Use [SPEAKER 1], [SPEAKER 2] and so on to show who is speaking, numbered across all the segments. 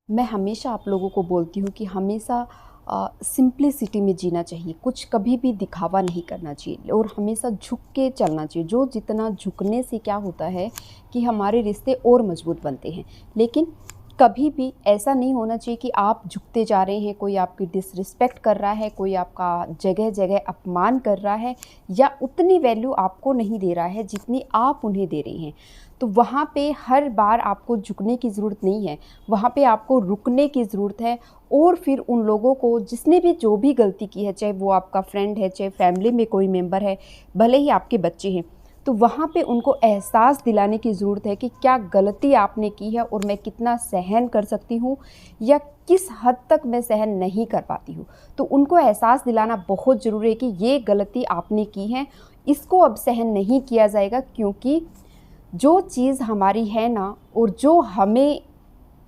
[SPEAKER 1] मैं हमेशा आप लोगों को बोलती हूँ कि हमेशा सिंप्लिसिटी में जीना चाहिए, कुछ कभी भी दिखावा नहीं करना चाहिए और हमेशा झुक के चलना चाहिए। जो जितना झुकने से क्या होता है कि हमारे रिश्ते और मजबूत बनते हैं। लेकिन कभी भी ऐसा नहीं होना चाहिए कि आप झुकते जा रहे हैं, कोई आपकी डिसरिस्पेक्ट कर रहा है, कोई आपका जगह जगह अपमान कर रहा है या उतनी वैल्यू आपको नहीं दे रहा है जितनी आप उन्हें दे रही हैं। तो वहाँ पे हर बार आपको झुकने की ज़रूरत नहीं है, वहाँ पे आपको रुकने की ज़रूरत है। और फिर उन लोगों को जिसने भी जो भी गलती की है, चाहे वो आपका फ्रेंड है, चाहे फैमिली में कोई मेंबर है, भले ही आपके बच्चे हैं, तो वहाँ पे उनको एहसास दिलाने की ज़रूरत है कि क्या गलती आपने की है और मैं कितना सहन कर सकती हूँ या किस हद तक मैं सहन नहीं कर पाती हूँ। तो उनको एहसास दिलाना बहुत ज़रूरी है कि ये गलती आपने की है, इसको अब सहन नहीं किया जाएगा। क्योंकि जो चीज़ हमारी है ना, और जो हमें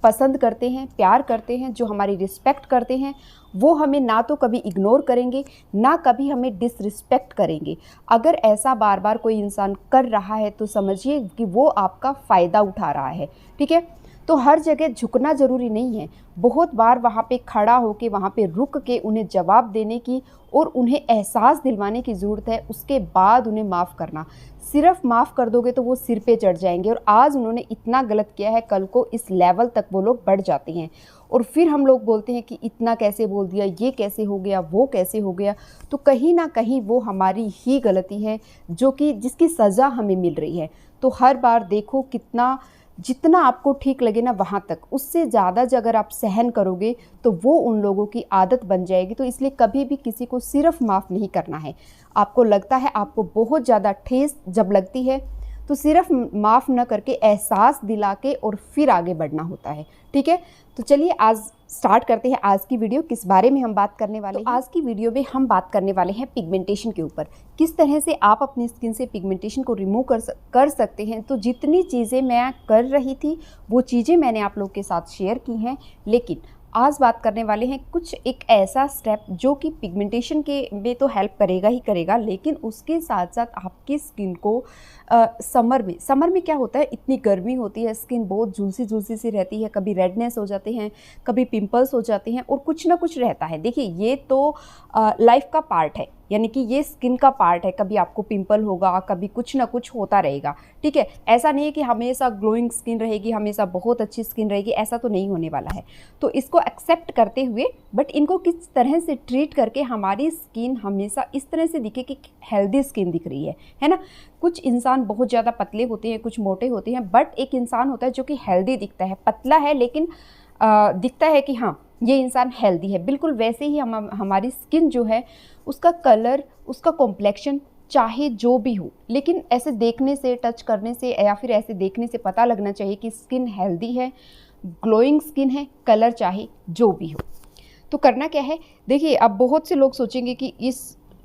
[SPEAKER 1] पसंद करते हैं, प्यार करते हैं, जो हमारी रिस्पेक्ट करते हैं, वो हमें ना तो कभी इग्नोर करेंगे, ना कभी हमें डिसरिस्पेक्ट करेंगे। अगर ऐसा बार बार कोई इंसान कर रहा है तो समझिए कि वो आपका फ़ायदा उठा रहा है। ठीक है, तो हर जगह झुकना ज़रूरी नहीं है। बहुत बार वहाँ पे खड़ा होके, वहाँ पे रुक के उन्हें जवाब देने की और उन्हें एहसास दिलवाने की ज़रूरत है। उसके बाद उन्हें माफ़ करना। सिर्फ माफ़ कर दोगे तो वो सिर पे चढ़ जाएंगे और आज उन्होंने इतना गलत किया है, कल को इस लेवल तक वो लोग बढ़ जाते हैं। और फिर हम लोग बोलते हैं कि इतना कैसे बोल दिया, ये कैसे हो गया, वो कैसे हो गया। तो कहीं ना कहीं वो हमारी ही गलती है, जो कि जिसकी सज़ा हमें मिल रही है। तो हर बार देखो, कितना जितना आपको ठीक लगे ना वहाँ तक, उससे ज़्यादा अगर आप सहन करोगे तो वो उन लोगों की आदत बन जाएगी। तो इसलिए कभी भी किसी को सिर्फ माफ़ नहीं करना है। आपको लगता है, आपको बहुत ज़्यादा ठेस जब लगती है, तो सिर्फ माफ़ न करके एहसास दिला के और फिर आगे बढ़ना होता है। ठीक है, तो चलिए आज स्टार्ट करते हैं आज की वीडियो। किस बारे में हम बात करने वाले हैं? आज की वीडियो में हम बात करने वाले हैं पिगमेंटेशन के ऊपर। किस तरह से आप अपनी स्किन से पिगमेंटेशन को रिमूव कर सकते हैं। तो जितनी चीज़ें मैं कर रही थी वो चीज़ें मैंने आप लोग के साथ शेयर की हैं, लेकिन आज बात करने वाले हैं कुछ एक ऐसा स्टेप जो कि पिगमेंटेशन के में तो हेल्प करेगा ही करेगा, लेकिन उसके साथ साथ आपकी स्किन को समर में क्या होता है, इतनी गर्मी होती है, स्किन बहुत झुलसी झुलसी सी रहती है, कभी रेडनेस हो जाते हैं, कभी पिंपल्स हो जाते हैं और कुछ ना कुछ रहता है। देखिए, ये तो लाइफ का पार्ट है, यानी कि ये स्किन का पार्ट है। कभी आपको पिंपल होगा, कभी कुछ ना कुछ होता रहेगा। ठीक है, ऐसा नहीं है कि हमेशा ग्लोइंग स्किन रहेगी, हमेशा बहुत अच्छी स्किन रहेगी, ऐसा तो नहीं होने वाला है। तो इसको एक्सेप्ट करते हुए, बट इनको किस तरह से ट्रीट करके हमारी स्किन हमेशा इस तरह से दिखे कि हेल्दी स्किन दिख रही है ना। कुछ इंसान बहुत ज़्यादा पतले होते हैं, कुछ मोटे होते हैं, बट एक इंसान होता है जो कि हेल्दी दिखता है, पतला है लेकिन दिखता है कि हाँ ये इंसान हेल्दी है। बिल्कुल वैसे ही हमारी स्किन जो है, उसका कलर, उसका कॉम्प्लेक्शन चाहे जो भी हो, लेकिन ऐसे देखने से, टच करने से या फिर ऐसे देखने से पता लगना चाहिए कि स्किन हेल्दी है, ग्लोइंग स्किन है, कलर चाहे जो भी हो। तो करना क्या है, देखिए, अब बहुत से लोग सोचेंगे कि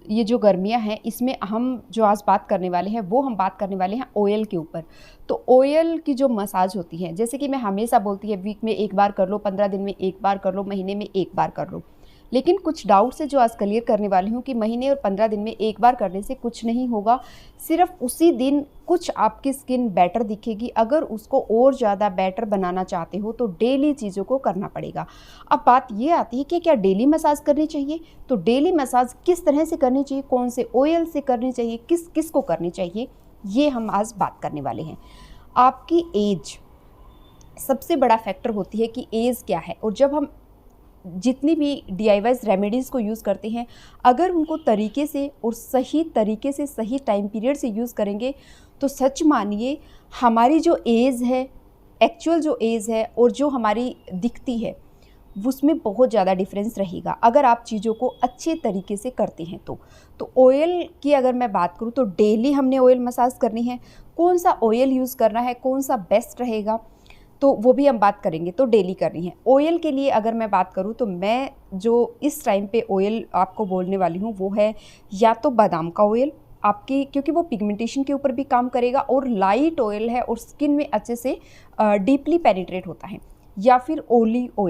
[SPEAKER 1] ये जो गर्मियां हैं, इसमें हम जो आज बात करने वाले हैं वो हम बात करने वाले हैं ऑयल के ऊपर। तो ऑयल की जो मसाज होती है, जैसे कि मैं हमेशा बोलती है, वीक में एक बार कर लो, 15 दिन में एक बार कर लो, महीने में एक बार कर लो। लेकिन कुछ डाउट्स है जो आज क्लियर करने वाली हूँ कि महीने और 15 दिन में एक बार करने से कुछ नहीं होगा। सिर्फ उसी दिन कुछ आपकी स्किन बेटर दिखेगी। अगर उसको और ज़्यादा बेटर बनाना चाहते हो तो डेली चीज़ों को करना पड़ेगा। अब बात ये आती है कि क्या डेली मसाज करनी चाहिए। तो डेली मसाज किस तरह से करनी चाहिए, कौन से ऑयल से करनी चाहिए, किस किस को करनी चाहिए, ये हम आज बात करने वाले हैं। आपकी एज सबसे बड़ा फैक्टर होती है कि एज क्या है। और जब हम जितनी भी DIY रेमेडीज़ को यूज़ करते हैं, अगर उनको तरीके से और सही तरीके से, सही टाइम पीरियड से यूज़ करेंगे, तो सच मानिए हमारी जो एज है, एक्चुअल जो एज है और जो हमारी दिखती है, उसमें बहुत ज़्यादा डिफरेंस रहेगा अगर आप चीज़ों को अच्छे तरीके से करते हैं। तो ऑयल की अगर मैं बात करूँ तो डेली हमने ऑयल मसाज करनी है। कौन सा ऑयल यूज़ करना है, कौन सा बेस्ट रहेगा, तो वो भी हम बात करेंगे। तो डेली करनी है। ऑयल के लिए अगर मैं बात करूँ तो मैं जो इस टाइम पे ऑयल आपको बोलने वाली हूँ वो है या तो बादाम का ऑयल आपकी, क्योंकि वो पिगमेंटेशन के ऊपर भी काम करेगा और लाइट ऑयल है और स्किन में अच्छे से डीपली पेनिट्रेट होता है। या फिर ओलिव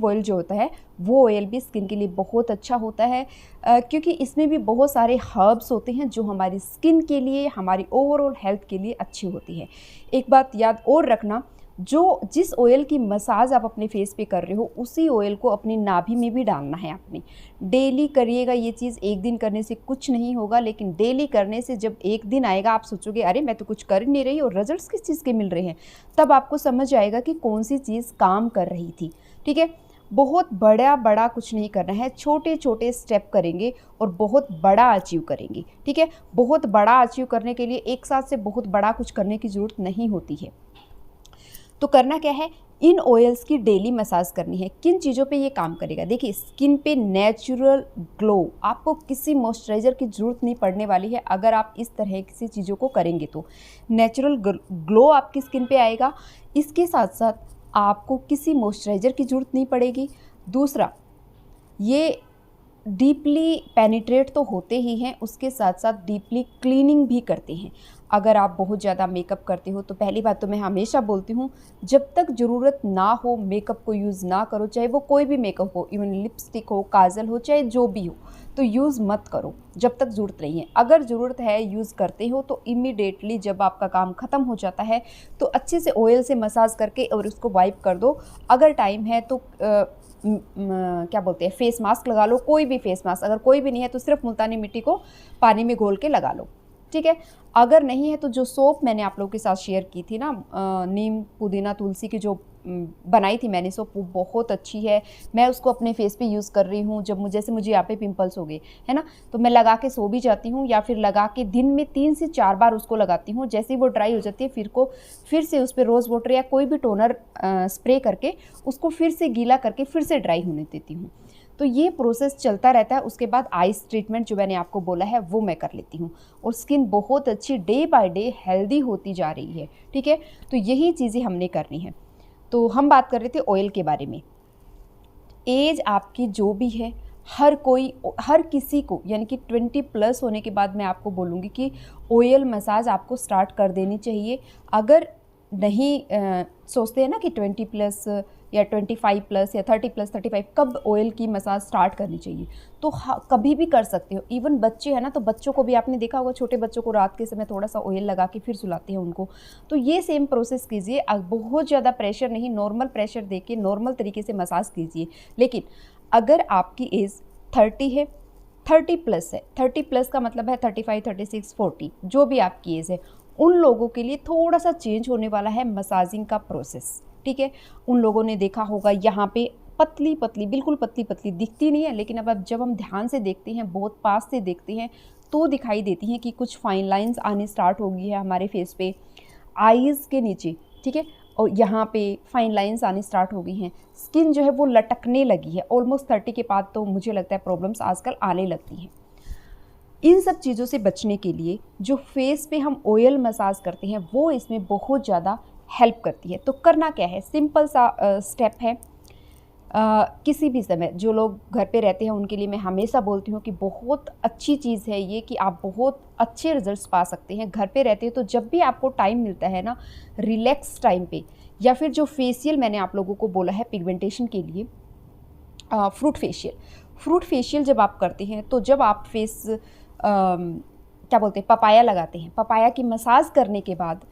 [SPEAKER 1] ऑयल जो होता है, वो ऑयल भी स्किन के लिए बहुत अच्छा होता है, क्योंकि इसमें भी बहुत सारे हर्ब्स होते हैं जो हमारी स्किन के लिए, हमारी ओवरऑल हेल्थ के लिए अच्छी होती है। एक बात याद और रखना, जो जिस ऑयल की मसाज आप अपने फेस पे कर रहे हो उसी ऑयल को अपनी नाभि में भी डालना है आपने। डेली करिएगा ये चीज़, एक दिन करने से कुछ नहीं होगा, लेकिन डेली करने से जब एक दिन आएगा आप सोचोगे अरे मैं तो कुछ कर ही नहीं रही और रिजल्ट्स किस चीज़ के मिल रहे हैं, तब आपको समझ आएगा कि कौन सी चीज़ काम कर रही थी। ठीक है, बहुत बड़ा कुछ नहीं करना है, छोटे छोटे स्टेप करेंगे और बहुत बड़ा अचीव करेंगे। ठीक है, बहुत बड़ा अचीव करने के लिए एक साथ से बहुत बड़ा कुछ करने की ज़रूरत नहीं होती है। तो करना क्या है, इन ऑयल्स की डेली मसाज करनी है। किन चीज़ों पे ये काम करेगा, देखिए स्किन पे नेचुरल ग्लो, आपको किसी मॉइस्चराइज़र की ज़रूरत नहीं पड़ने वाली है अगर आप इस तरह किसी चीज़ों को करेंगे तो नेचुरल ग्लो आपकी स्किन पे आएगा। इसके साथ साथ आपको किसी मॉइस्चराइज़र की ज़रूरत नहीं पड़ेगी। दूसरा, ये डीपली पेनिट्रेट तो होते ही हैं, उसके साथ साथ डीपली क्लीनिंग भी करते हैं। अगर आप बहुत ज़्यादा मेकअप करते हो तो पहली बात तो मैं हमेशा बोलती हूँ, जब तक ज़रूरत ना हो मेकअप को यूज़ ना करो, चाहे वो कोई भी मेकअप हो, इवन लिपस्टिक हो, काजल हो, चाहे जो भी हो, तो यूज़ मत करो जब तक ज़रूरत नहीं है। अगर ज़रूरत है, यूज़ करते हो, तो इमीडिएटली जब आपका काम ख़त्म हो जाता है तो अच्छे से ऑयल से मसाज करके और उसको वाइप कर दो। अगर टाइम है तो क्या बोलते हैं, फेस मास्क लगा लो, कोई भी फेस मास्क। अगर कोई भी नहीं है तो सिर्फ मुल्तानी मिट्टी को पानी में घोल के लगा लो। ठीक है, अगर नहीं है तो जो सोप मैंने आप लोगों के साथ शेयर की थी ना, नीम पुदीना तुलसी की जो बनाई थी मैंने सोप, वो बहुत अच्छी है। मैं उसको अपने फेस पे यूज़ कर रही हूँ। जब जैसे मुझे यहाँ पे पिंपल्स हो गए है ना, तो मैं लगा के सो भी जाती हूँ, या फिर लगा के दिन में 3 से 4 बार उसको लगाती हूँ। जैसे ही वो ड्राई हो जाती है फिर से उस पर रोज़ वाटर या कोई भी टोनर स्प्रे करके उसको फिर से गीला करके फिर से ड्राई होने देती हूँ। तो ये प्रोसेस चलता रहता है। उसके बाद आइस ट्रीटमेंट जो मैंने आपको बोला है वो मैं कर लेती हूँ, और स्किन बहुत अच्छी डे बाय डे हेल्दी होती जा रही है। ठीक है, तो यही चीज़ें हमने करनी है। तो हम बात कर रहे थे ऑयल के बारे में। एज आपकी जो भी है, हर किसी को, यानी कि 20 प्लस होने के बाद मैं आपको बोलूँगी कि ऑयल मसाज आपको स्टार्ट कर देनी चाहिए। अगर नहीं सोचते हैं ना कि 20 प्लस या 25 प्लस या 30 प्लस 35 कब ऑयल की मसाज स्टार्ट करनी चाहिए, तो कभी भी कर सकते हो। इवन बच्चे हैं ना, तो बच्चों को भी आपने देखा होगा, छोटे बच्चों को रात के समय थोड़ा सा ऑयल लगा के फिर सुलाते हैं उनको। तो ये सेम प्रोसेस कीजिए। बहुत ज़्यादा प्रेशर नहीं, नॉर्मल प्रेशर दे के नॉर्मल तरीके से मसाज कीजिए। लेकिन अगर आपकी एज 30 है, 30 प्लस है, 30 प्लस का मतलब है 35, 36, 40, जो भी आपकी एज है, उन लोगों के लिए थोड़ा सा चेंज होने वाला है मसाजिंग का प्रोसेस। ठीक है, उन लोगों ने देखा होगा यहाँ पे पतली पतली, बिल्कुल पतली पतली दिखती नहीं है, लेकिन अब जब हम ध्यान से देखते हैं, बहुत पास से देखते हैं, तो दिखाई देती हैं कि कुछ फाइन लाइंस आने स्टार्ट हो गई है हमारे फेस पे, आईज़ के नीचे। ठीक है, और यहाँ पे फाइन लाइंस आनी स्टार्ट हो गई हैं। स्किन जो है वो लटकने लगी है। ऑलमोस्ट 30 के बाद तो मुझे लगता है प्रॉब्लम्स आजकल आने लगती हैं। इन सब चीज़ों से बचने के लिए जो फेस पे हम ऑयल मसाज करते हैं वो इसमें बहुत ज़्यादा हेल्प करती है। तो करना क्या है, सिंपल सा स्टेप है। किसी भी समय जो लोग घर पे रहते हैं उनके लिए मैं हमेशा बोलती हूँ कि बहुत अच्छी चीज़ है ये, कि आप बहुत अच्छे रिजल्ट्स पा सकते हैं घर पे रहते हैं। तो जब भी आपको टाइम मिलता है ना, रिलैक्स टाइम पे, या फिर जो फेशियल मैंने आप लोगों को बोला है पिगमेंटेशन के लिए, फ्रूट फेशियल जब आप करते हैं, तो जब आप फेस क्या बोलते हैं, पपाया लगाते हैं, पपाया की मसाज करने के बाद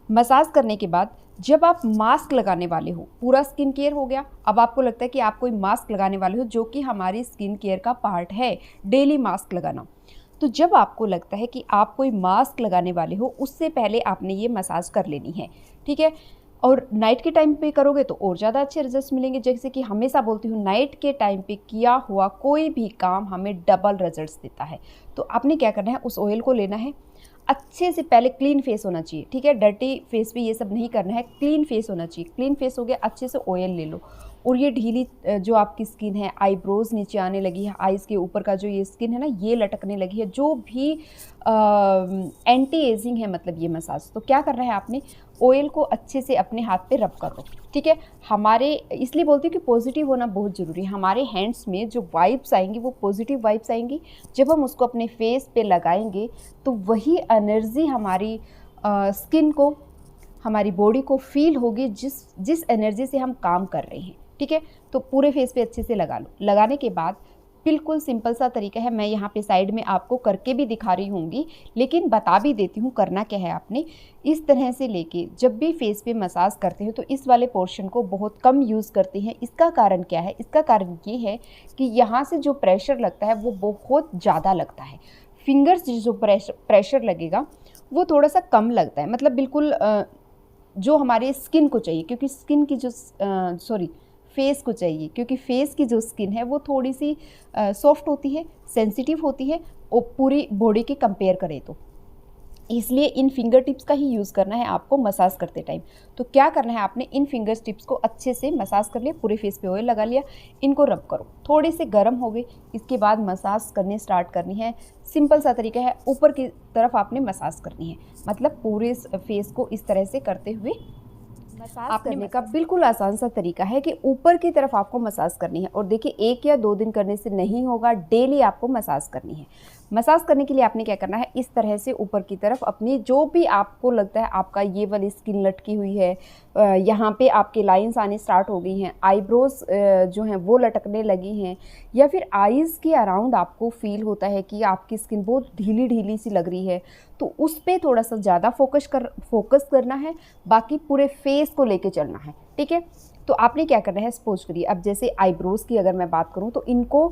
[SPEAKER 1] मसाज करने के बाद जब आप मास्क लगाने वाले हो, पूरा स्किन केयर हो गया। अब आपको लगता है कि आप कोई मास्क लगाने वाले हो, जो कि हमारी स्किन केयर का पार्ट है, डेली मास्क लगाना। तो जब आपको लगता है कि आप कोई मास्क लगाने वाले हो, उससे पहले आपने ये मसाज कर लेनी है। ठीक है, और नाइट के टाइम पे करोगे तो और ज़्यादा अच्छे रिजल्ट्स मिलेंगे। जैसे कि हमेशा बोलती हूँ, नाइट के टाइम पे किया हुआ कोई भी काम हमें डबल रिजल्ट्स देता है। तो आपने क्या करना है, उस ऑयल को लेना है, अच्छे से पहले क्लीन फेस होना चाहिए। ठीक है, डर्टी फेस पे ये सब नहीं करना है, क्लीन फेस होना चाहिए। क्लीन फेस हो गया, अच्छे से ऑयल ले लो। और ये ढीली जो आपकी स्किन है, आईब्रोज नीचे आने लगी है, आईज़ के ऊपर का जो ये स्किन है ना, ये लटकने लगी है, जो भी एंटी एजिंग है मतलब ये मसाज, तो क्या करना है आपने, ऑयल को अच्छे से अपने हाथ पे रब कर लो। ठीक है, हमारे इसलिए बोलती हूँ कि पॉजिटिव होना बहुत ज़रूरी है। हमारे हैंड्स में जो वाइब्स आएंगी वो पॉजिटिव वाइब्स आएंगी। जब हम उसको अपने फेस पे लगाएंगे तो वही एनर्जी हमारी स्किन को, हमारी बॉडी को फील होगी, जिस एनर्जी से हम काम कर रहे हैं। ठीक है, तो पूरे फेस पे अच्छे से लगा लो। लगाने के बाद बिल्कुल सिंपल सा तरीका है, मैं यहाँ पे साइड में आपको करके भी दिखा रही होंगी, लेकिन बता भी देती हूँ करना क्या है आपने। इस तरह से लेके जब भी फेस पे मसाज करते हो तो इस वाले पोर्शन को बहुत कम यूज़ करते हैं। इसका कारण क्या है? इसका कारण ये है कि यहाँ से जो प्रेशर लगता है वो बहुत ज़्यादा लगता है। फिंगर्स से जो प्रेशर लगेगा वो थोड़ा सा कम लगता है, मतलब बिल्कुल जो हमारे स्किन को चाहिए, क्योंकि स्किन की जो फेस को चाहिए, क्योंकि फेस की जो स्किन है वो थोड़ी सी सॉफ्ट होती है, सेंसिटिव होती है और पूरी बॉडी के कंपेयर करें तो, इसलिए इन फिंगर टिप्स का ही यूज़ करना है आपको मसाज करते टाइम। तो क्या करना है, आपने इन फिंगर टिप्स को अच्छे से मसाज कर लिया, पूरे फेस पे ऑयल लगा लिया, इनको रब करो, थोड़े से गर्म हो गए, इसके बाद मसाज करने स्टार्ट करनी है। सिंपल सा तरीका है, ऊपर की तरफ आपने मसाज करनी है, मतलब पूरे फेस को इस तरह से करते हुए मसाज करने का बिल्कुल आसान सा तरीका है कि ऊपर की तरफ आपको मसाज करनी है। और देखिए 1 या 2 दिन करने से नहीं होगा, डेली आपको मसाज करनी है। मसाज करने के लिए आपने क्या करना है, इस तरह से ऊपर की तरफ अपनी जो भी आपको लगता है आपका ये वाली स्किन लटकी हुई है, यहाँ पे आपके लाइंस आने स्टार्ट हो गई हैं, आईब्रोज जो हैं वो लटकने लगी हैं, या फिर आईज़ के अराउंड आपको फील होता है कि आपकी स्किन बहुत ढीली ढीली सी लग रही है, तो उस पर थोड़ा सा ज़्यादा फोकस करना है, बाकी पूरे फेस को लेके चलना है। ठीक है, तो आपने क्या करना है, सपोज करिए अब जैसे आईब्रोज़ की अगर मैं बात करूँ तो इनको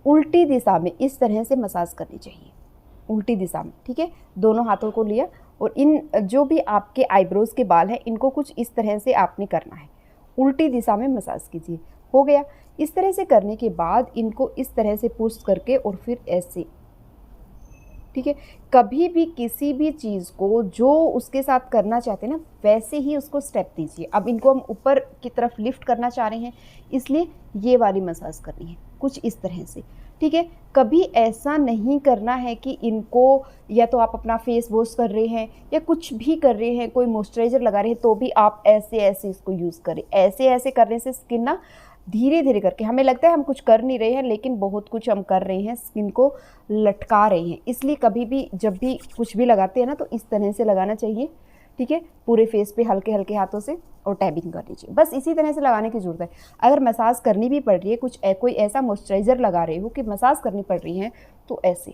[SPEAKER 1] उल्टी दिशा में इस तरह से मसाज करनी चाहिए, उल्टी दिशा में। ठीक है, दोनों हाथों को लिया और इन जो भी आपके आईब्रोज़ के बाल हैं इनको कुछ इस तरह से आपने करना है, उल्टी दिशा में मसाज कीजिए। हो गया। इस तरह से करने के बाद इनको इस तरह से पुश करके और फिर ऐसे। ठीक है, कभी भी किसी भी चीज़ को जो उसके साथ करना चाहते हैं ना वैसे ही उसको स्टेप दीजिए। अब इनको हम ऊपर की तरफ लिफ्ट करना चाह रहे हैं, इसलिए ये वाली मसाज करनी है कुछ इस तरह से। ठीक है, कभी ऐसा नहीं करना है कि इनको या तो आप अपना फेस वॉश कर रहे हैं या कुछ भी कर रहे हैं, कोई मॉइस्चराइज़र लगा रहे हैं तो भी आप ऐसे ऐसे इसको यूज़ करें। ऐसे ऐसे करने से स्किन ना धीरे धीरे करके, हमें लगता है हम कुछ कर नहीं रहे हैं लेकिन बहुत कुछ हम कर रहे हैं, स्किन को लटका रहे हैं। इसलिए कभी भी जब भी कुछ भी लगाते हैं ना तो इस तरह से लगाना चाहिए। ठीक है, पूरे फेस पे हल्के हल्के हाथों से और टैबिंग करनी चाहिए, बस इसी तरह से लगाने की ज़रूरत है। अगर मसाज करनी भी पड़ रही है, कुछ कोई ऐसा मॉइस्चराइज़र लगा रहे हो कि मसाज करनी पड़ रही है तो ऐसे।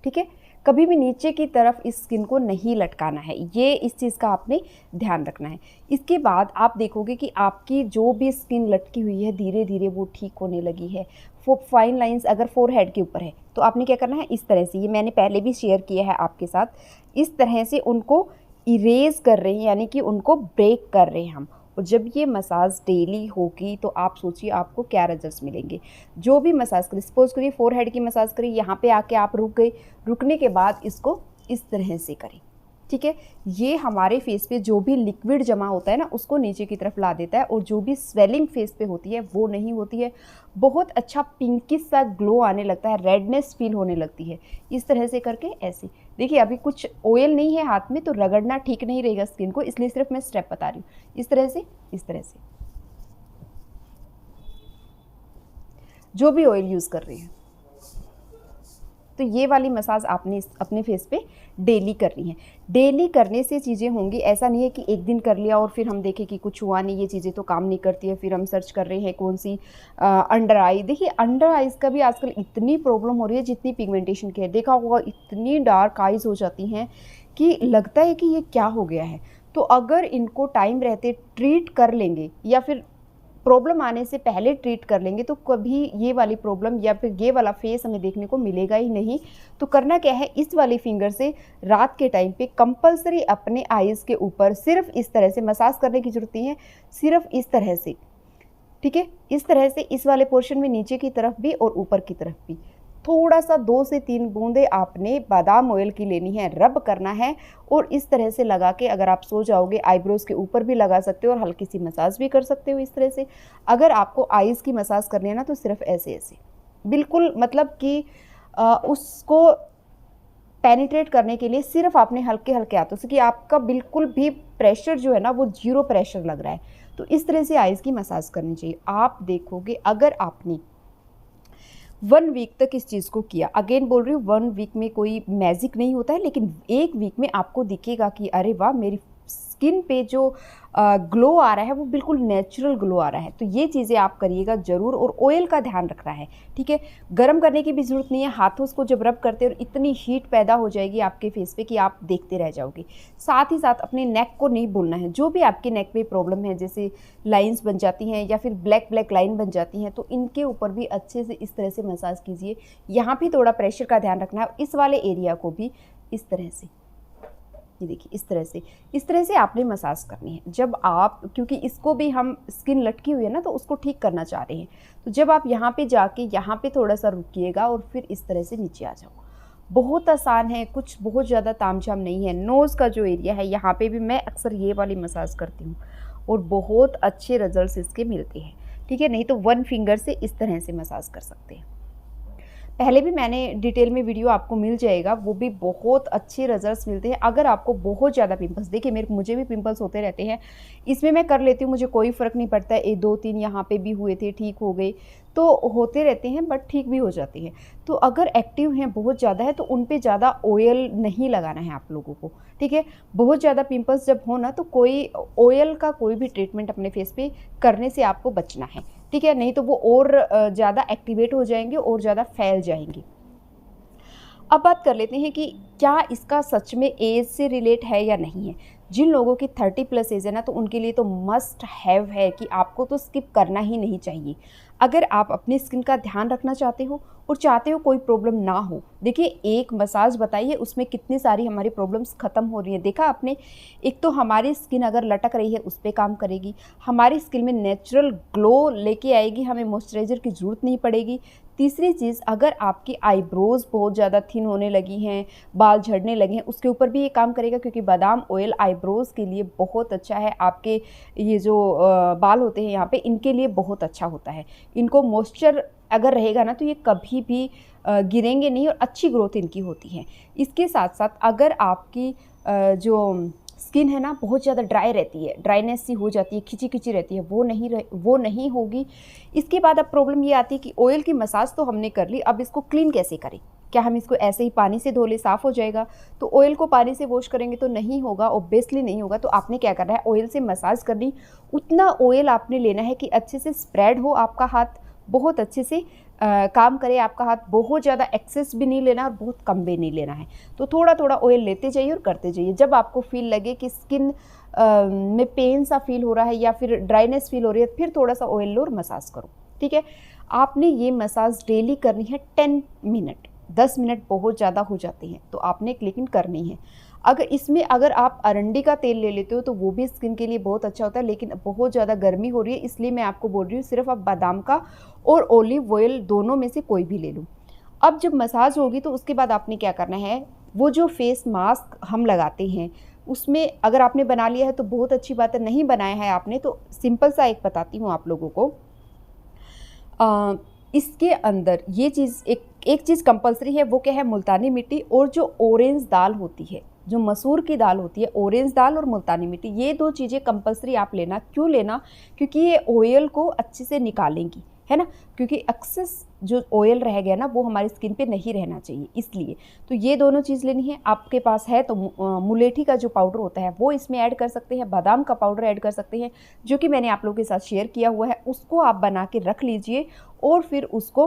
[SPEAKER 1] ठीक है, कभी भी नीचे की तरफ इस स्किन को नहीं लटकाना है, ये इस चीज़ का आपने ध्यान रखना है। इसके बाद आप देखोगे कि आपकी जो भी स्किन लटकी हुई है धीरे धीरे वो ठीक होने लगी है। फाइन लाइंस अगर फोरहेड के ऊपर है तो आपने क्या करना है, इस तरह से, ये मैंने पहले भी शेयर किया है आपके साथ, इस तरह से उनको इरेज कर रहे हैं, यानी कि उनको ब्रेक कर रहे हैं हम। और जब ये मसाज डेली होगी तो आप सोचिए आपको क्या रिजल्ट्स मिलेंगे। जो भी मसाज करिए, सपोज करिए फोरहेड की मसाज करिए, यहाँ पे आके आप रुक गए, रुकने के बाद इसको इस तरह से करें। ठीक है, ये हमारे फेस पे जो भी लिक्विड जमा होता है ना उसको नीचे की तरफ ला देता है और जो भी स्वेलिंग फेस पे होती है वो नहीं होती है। बहुत अच्छा पिंकिश सा ग्लो आने लगता है, रेडनेस फील होने लगती है। इस तरह से करके ऐसे देखिए, अभी कुछ ऑयल नहीं है हाथ में तो रगड़ना ठीक नहीं रहेगा स्किन को, इसलिए सिर्फ मैं स्टेप बता रही हूँ। इस तरह से, इस तरह से जो भी ऑयल यूज़ कर रहे हैं, तो ये वाली मसाज आपने अपने फेस पे डेली करनी है। डेली करने से चीज़ें होंगी, ऐसा नहीं है कि एक दिन कर लिया और फिर हम देखें कि कुछ हुआ नहीं, ये चीज़ें तो काम नहीं करती है, फिर हम सर्च कर रहे हैं कौन सी अंडर आई। देखिए अंडर आइज़ का भी आजकल इतनी प्रॉब्लम हो रही है जितनी पिगमेंटेशन की है, देखा होगा इतनी डार्क आइज़ हो जाती हैं कि लगता है कि ये क्या हो गया है। तो अगर इनको टाइम रहते ट्रीट कर लेंगे या फिर प्रॉब्लम आने से पहले ट्रीट कर लेंगे तो कभी ये वाली प्रॉब्लम या फिर ये वाला फेस हमें देखने को मिलेगा ही नहीं। तो करना क्या है, इस वाली फिंगर से रात के टाइम पे कंपलसरी अपने आईज़ के ऊपर सिर्फ इस तरह से मसाज करने की जरूरत है, सिर्फ इस तरह से। ठीक है, इस तरह से इस वाले पोर्शन में नीचे की तरफ भी और ऊपर की तरफ भी थोड़ा सा 2 से 3 बूंदे आपने बादाम ऑयल की लेनी है, रब करना है और इस तरह से लगा के अगर आप सो जाओगे, आईब्रोज़ के ऊपर भी लगा सकते हो और हल्की सी मसाज भी कर सकते हो इस तरह से। अगर आपको आईज़ की मसाज करनी है ना तो सिर्फ ऐसे ऐसे, बिल्कुल मतलब कि उसको पेनिट्रेट करने के लिए सिर्फ आपने हल्के हल्के हाथों से, कि आपका बिल्कुल भी प्रेशर जो है ना वो 0 प्रेशर लग रहा है, तो इस तरह से आईज़ की मसाज करनी चाहिए। आप देखोगे अगर आपने 1 वीक तक इस चीज़ को किया, अगेन बोल रही हूँ 1 वीक में कोई मैजिक नहीं होता है, लेकिन 1 वीक में आपको दिखेगा कि अरे वाह मेरी स्किन पे जो ग्लो आ रहा है वो बिल्कुल नेचुरल ग्लो आ रहा है। तो ये चीज़ें आप करिएगा ज़रूर, और ऑयल का ध्यान रखना है, ठीक है। गर्म करने की भी ज़रूरत नहीं है, हाथों को जब रब करते हैं और इतनी हीट पैदा हो जाएगी आपके फेस पे कि आप देखते रह जाओगे। साथ ही साथ अपने नेक को नहीं भूलना है, जो भी आपके नेक पे प्रॉब्लम है, जैसे लाइंस बन जाती हैं या फिर ब्लैक ब्लैक लाइन बन जाती हैं, तो इनके ऊपर भी अच्छे से इस तरह से मसाज कीजिए। यहाँ भी थोड़ा प्रेशर का ध्यान रखना है, इस वाले एरिया को भी इस तरह से, ये देखिए इस तरह से आपने मसाज करनी है। जब आप, क्योंकि इसको भी हम स्किन लटकी हुई है ना, तो उसको ठीक करना चाह रहे हैं, तो जब आप यहाँ पे जाके यहाँ पे थोड़ा सा रुकिएगा और फिर इस तरह से नीचे आ जाओ। बहुत आसान है, कुछ बहुत ज़्यादा तामझाम नहीं है। नोज़ का जो एरिया है यहाँ पे भी मैं अक्सर ये वाली मसाज करती हूँ और बहुत अच्छे रिजल्ट्स इसके मिलते हैं, ठीक है। नहीं तो 1 फिंगर से इस तरह से मसाज कर सकते हैं। पहले भी मैंने डिटेल में वीडियो आपको मिल जाएगा, वो भी बहुत अच्छे रिजल्ट्स मिलते हैं। अगर आपको बहुत ज़्यादा पिंपल्स, देखिए मुझे भी पिंपल्स होते रहते हैं, इसमें मैं कर लेती हूँ, मुझे कोई फ़र्क नहीं पड़ता है। 2-3 यहाँ पे भी हुए थे, ठीक हो गए, तो होते रहते हैं, बट ठीक भी हो जाते हैं। तो अगर एक्टिव हैं, बहुत ज़्यादा है, तो उन पे ज़्यादा ऑयल नहीं लगाना है आप लोगों को, ठीक है। बहुत ज़्यादा पिंपल्स जब हो ना, तो कोई ऑयल का कोई भी ट्रीटमेंट अपने फेस पे करने से आपको बचना है, ठीक है। नहीं तो वो और ज़्यादा एक्टिवेट हो जाएंगे और ज़्यादा फैल जाएंगे। अब बात कर लेते हैं कि क्या इसका सच में एज से रिलेट है या नहीं है। जिन लोगों की 30+ एज है ना, तो उनके लिए तो मस्ट हैव है कि आपको तो स्किप करना ही नहीं चाहिए। अगर आप अपनी स्किन का ध्यान रखना चाहते हो और चाहते हो कोई प्रॉब्लम ना हो, देखिए एक मसाज बताइए, उसमें कितनी सारी हमारी प्रॉब्लम्स ख़त्म हो रही है। देखा आपने, एक तो हमारी स्किन अगर लटक रही है उस पर काम करेगी, हमारी स्किन में नेचुरल ग्लो लेके आएगी, हमें मॉइस्चराइज़र की ज़रूरत नहीं पड़ेगी। तीसरी चीज़, अगर आपकी आईब्रोज़ बहुत ज़्यादा थिन होने लगी हैं, बाल झड़ने लगे हैं, उसके ऊपर भी ये काम करेगा, क्योंकि बादाम ऑयल आईब्रोज़ के लिए बहुत अच्छा है। आपके ये जो बाल होते हैं यहाँ पे, इनके लिए बहुत अच्छा होता है। इनको मॉइस्चर अगर रहेगा ना, तो ये कभी भी गिरेंगे नहीं और अच्छी ग्रोथ इनकी होती है। इसके साथ साथ अगर आपकी जो स्किन है ना बहुत ज़्यादा ड्राई रहती है, ड्राइनेस सी हो जाती है, खिंची खिंची रहती है, वो नहीं होगी। इसके बाद अब प्रॉब्लम ये आती है कि ऑयल की मसाज तो हमने कर ली, अब इसको क्लीन कैसे करें। क्या हम इसको ऐसे ही पानी से धो ले, साफ़ हो जाएगा? तो ऑयल को पानी से वॉश करेंगे तो नहीं होगा, ऑब्वियसली नहीं होगा। तो आपने क्या करना है, ऑयल से मसाज करनी, उतना ऑयल आपने लेना है कि अच्छे से स्प्रेड हो आपका हाथ, बहुत अच्छे से काम करे आपका हाथ। बहुत ज़्यादा एक्सेस भी नहीं लेना और बहुत कम भी नहीं लेना है। तो थोड़ा थोड़ा ऑयल लेते जाइए और करते जाइए। जब आपको फील लगे कि स्किन में पेन सा फील हो रहा है या फिर ड्राइनेस फील हो रही है, फिर थोड़ा सा ऑयल लो और मसाज करो, ठीक है। आपने ये मसाज डेली करनी है 10 मिनट। 10 मिनट बहुत ज़्यादा हो जाते हैं, तो आपने लेकिन करनी है। अगर आप अरंडी का तेल ले लेते हो तो वो भी स्किन के लिए बहुत अच्छा होता है, लेकिन बहुत ज़्यादा गर्मी हो रही है, इसलिए मैं आपको बोल रही हूँ सिर्फ आप बादाम का और ऑलिव ऑयल दोनों में से कोई भी ले लो। अब जब मसाज होगी तो उसके बाद आपने क्या करना है, वो जो फेस मास्क हम लगाते हैं उसमें अगर आपने बना लिया है तो बहुत अच्छी बात है, नहीं बनाया है आपने तो सिंपल सा एक बताती हूँ आप लोगों को। इसके अंदर ये चीज़ एक चीज़ कंपलसरी है, वो क्या है, मुल्तानी मिट्टी और जो ऑरेंज दाल होती है, जो मसूर की दाल होती है, ऑरेंज दाल और मुल्तानी मिट्टी, ये 2 चीज़ें कंपलसरी आप लेना। क्यों लेना? क्योंकि ये ऑयल को अच्छे से निकालेंगी, है ना। क्योंकि एक्सेस जो ऑयल रह गया ना, वो हमारी स्किन पे नहीं रहना चाहिए, इसलिए तो ये दोनों चीज़ लेनी है। आपके पास है तो मुलेठी का जो पाउडर होता है वो इसमें ऐड कर सकते हैं, बादाम का पाउडर ऐड कर सकते हैं, जो कि मैंने आप लोगों के साथ शेयर किया हुआ है। उसको आप बना के रख लीजिए और फिर उसको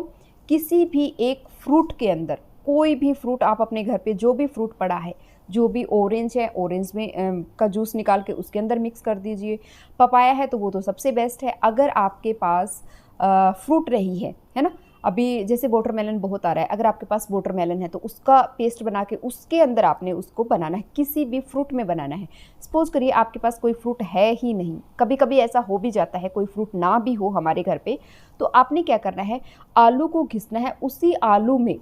[SPEAKER 1] किसी भी एक फ्रूट के अंदर, कोई भी फ्रूट आप अपने घर पे जो भी फ्रूट पड़ा है, जो भी ऑरेंज है, ऑरेंज में का जूस निकाल के उसके अंदर मिक्स कर दीजिए। पपाया है तो वो तो सबसे बेस्ट है। अगर आपके पास फ्रूट रही है ना, अभी जैसे वाटरमेलन बहुत आ रहा है, अगर आपके पास वाटरमेलन है तो उसका पेस्ट बना के उसके अंदर आपने उसको बनाना है, किसी भी फ्रूट में बनाना है। सपोज करिए आपके पास कोई फ्रूट है ही नहीं, कभी कभी ऐसा हो भी जाता है कोई फ्रूट ना भी हो हमारे घर पे, तो आपने क्या करना है, आलू को घिसना है, उसी आलू में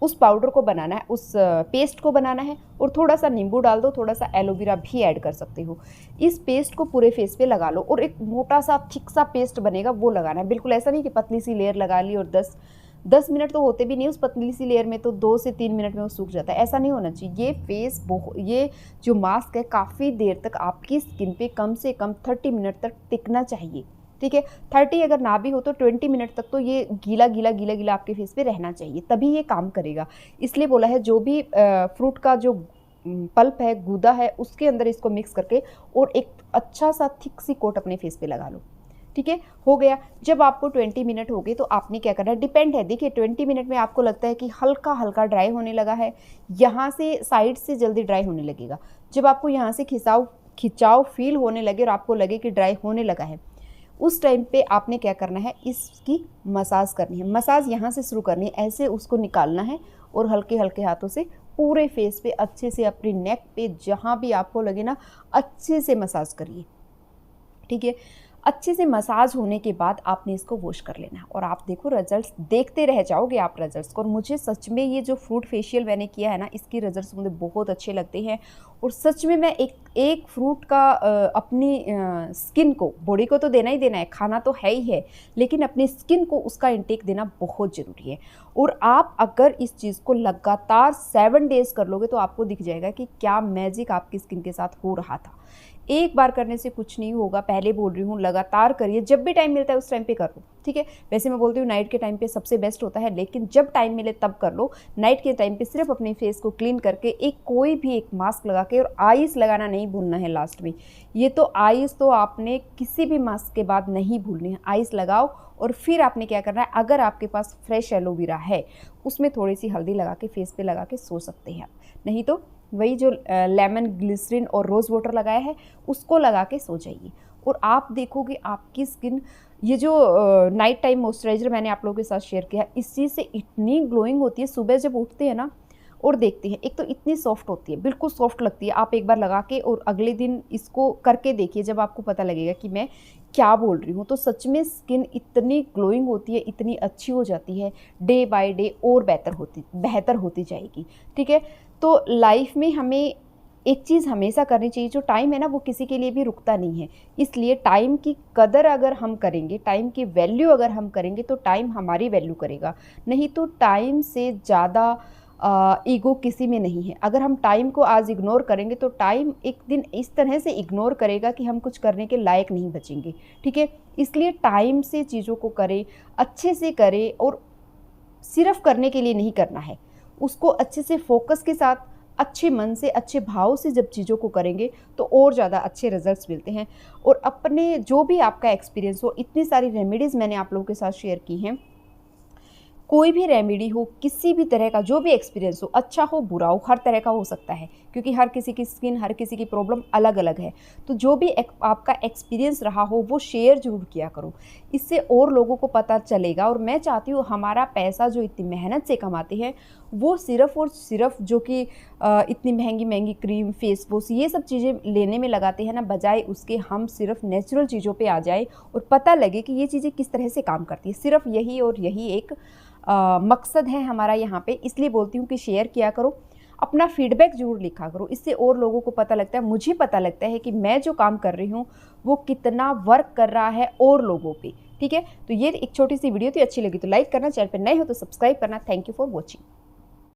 [SPEAKER 1] उस पाउडर को बनाना है, उस पेस्ट को बनाना है और थोड़ा सा नींबू डाल दो, थोड़ा सा एलोवेरा भी ऐड कर सकते हो। इस पेस्ट को पूरे फेस पे लगा लो और एक मोटा सा थिक सा पेस्ट बनेगा वो लगाना है। बिल्कुल ऐसा नहीं कि पतली सी लेयर लगा ली और 10 मिनट तो होते भी नहीं उस पतली सी लेयर में, तो 2 से 3 मिनट में वो सूख जाता है। ऐसा नहीं होना चाहिए। ये जो मास्क है काफ़ी देर तक आपकी स्किन पे कम से कम 30 मिनट तक टिकना चाहिए, ठीक है। 30 अगर ना भी हो तो 20 मिनट तक तो ये गीला गीला गीला गीला आपके फेस पे रहना चाहिए, तभी ये काम करेगा। इसलिए बोला है जो भी फ्रूट का जो पल्प है, गूदा है, उसके अंदर इसको मिक्स करके और एक अच्छा सा थिक सी कोट अपने फेस पे लगा लो। ठीक है, हो गया। जब आपको 20 मिनट हो गए तो आपने क्या करना है, डिपेंड है, देखिए 20 मिनट में आपको लगता है कि हल्का हल्का ड्राई होने लगा है, यहाँ से साइड से जल्दी ड्राई होने लगेगा। जब आपको यहाँ से खिंचाव फील होने लगे और आपको लगे कि ड्राई होने लगा है, उस टाइम पे आपने क्या करना है, इसकी मसाज करनी है। मसाज यहाँ से शुरू करनी है, ऐसे उसको निकालना है और हल्के हल्के हाथों से पूरे फेस पे अच्छे से, अपनी नेक पे, जहाँ भी आपको लगे ना, अच्छे से मसाज करिए। ठीक है, अच्छे से मसाज होने के बाद आपने इसको वॉश कर लेना है और आप देखो रिजल्ट्स, देखते रह जाओगे आप रिजल्ट्स को। और मुझे सच में ये जो फ्रूट फेशियल मैंने किया है ना, इसके रिजल्ट्स मुझे बहुत अच्छे लगते हैं। और सच में मैं एक फ्रूट का अपनी स्किन को, बॉडी को तो देना ही देना है, खाना तो है ही है, लेकिन अपनी स्किन को उसका इंटेक देना बहुत ज़रूरी है। और आप अगर इस चीज़ को लगातार 7 डेज़ कर लोगे तो आपको दिख जाएगा कि क्या मैजिक आपकी स्किन के साथ हो रहा था। एक बार करने से कुछ नहीं होगा, पहले बोल रही हूँ, लगातार करिए, जब भी टाइम मिलता है उस टाइम पे कर लो। ठीक है, वैसे मैं बोलती हूँ नाइट के टाइम पे सबसे बेस्ट होता है, लेकिन जब टाइम मिले तब कर लो। नाइट के टाइम पे सिर्फ अपने फेस को क्लीन करके कोई भी एक मास्क लगा के, और आइस लगाना नहीं भूलना है लास्ट में। ये तो आइस तो आपने किसी भी मास्क के बाद नहीं भूलनी है, आइस लगाओ। और फिर आपने क्या करना है, अगर आपके पास फ्रेश एलोवेरा है उसमें थोड़ी सी हल्दी लगा के फेस पे लगा के सो सकते हैं आप, नहीं तो वही जो लेमन ग्लिसरीन और रोज़ वाटर लगाया है उसको लगा के सो जाइए। और आप देखोगे आपकी स्किन, ये जो नाइट टाइम मॉइस्चराइज़र मैंने आप लोगों के साथ शेयर किया है, इस चीज़ से इतनी ग्लोइंग होती है। सुबह जब उठते हैं ना और देखते हैं, एक तो इतनी सॉफ्ट होती है, बिल्कुल सॉफ्ट लगती है। आप एक बार लगा के और अगले दिन इसको करके देखिए, जब आपको पता लगेगा कि मैं क्या बोल रही हूँ। तो सच में स्किन इतनी ग्लोइंग होती है, इतनी अच्छी हो जाती है, डे बाय डे और बेहतर होती जाएगी। ठीक है, तो लाइफ में हमें एक चीज़ हमेशा करनी चाहिए, जो टाइम है ना वो किसी के लिए भी रुकता नहीं है। इसलिए टाइम की कदर अगर हम करेंगे, टाइम की वैल्यू अगर हम करेंगे, तो टाइम हमारी वैल्यू करेगा। नहीं तो टाइम से ज़्यादा ईगो किसी में नहीं है। अगर हम टाइम को आज इग्नोर करेंगे तो टाइम एक दिन इस तरह से इग्नोर करेगा कि हम कुछ करने के लायक नहीं बचेंगे। ठीक है, इसलिए टाइम से चीज़ों को करें, अच्छे से करें, और सिर्फ करने के लिए नहीं करना है, उसको अच्छे से फोकस के साथ, अच्छे मन से, अच्छे भाव से जब चीज़ों को करेंगे तो और ज़्यादा अच्छे रिजल्ट्स मिलते हैं। और अपने जो भी आपका एक्सपीरियंस हो, इतनी सारी रेमेडीज़ मैंने आप लोगों के साथ शेयर की हैं, कोई भी रेमेडी हो, किसी भी तरह का जो भी एक्सपीरियंस हो, अच्छा हो बुरा हो, हर तरह का हो सकता है, क्योंकि हर किसी की स्किन, हर किसी की प्रॉब्लम अलग अलग है। तो जो भी आपका एक्सपीरियंस रहा हो वो शेयर ज़रूर किया करो, इससे और लोगों को पता चलेगा। और मैं चाहती हूँ हमारा पैसा जो इतनी मेहनत से कमाते हैं वो सिर्फ़ और सिर्फ जो कि इतनी महंगी महंगी क्रीम, फेस वॉश, ये सब चीज़ें लेने में लगाते हैं ना, बजाय उसके हम सिर्फ नेचुरल चीज़ों पे आ जाए और पता लगे कि ये चीज़ें किस तरह से काम करती है। सिर्फ यही और यही एक मकसद है हमारा यहाँ पे। इसलिए बोलती हूँ कि शेयर किया करो, अपना फीडबैक ज़रूर लिखा करो, इससे और लोगों को पता लगता है, मुझे पता लगता है कि मैं जो काम कर रही हूँ वो कितना वर्क कर रहा है और लोगों पे। ठीक है, तो ये एक छोटी सी वीडियो थी, अच्छी लगी तो लाइक करना, चैनल पर नए हो तो सब्सक्राइब करना। Thank you for watching.